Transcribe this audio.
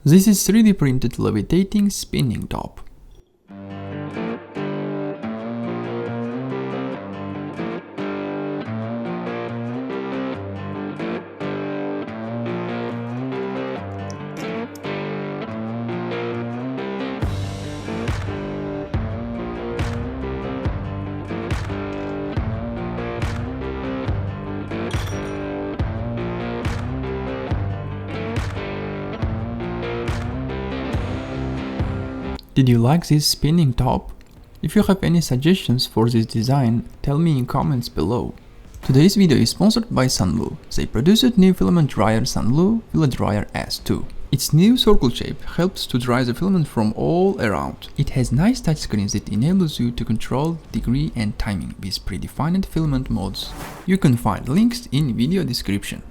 This is 3D printed levitating spinning top. Did you like this spinning top? If you have any suggestions for this design, tell me in comments below. Today's video is sponsored by Sunblue. They produced new filament dryer Sunblue Filament S2. Its new circle shape helps to dry the filament from all around. It has nice touchscreens that enables you to control degree and timing with predefined filament modes. You can find links in video description.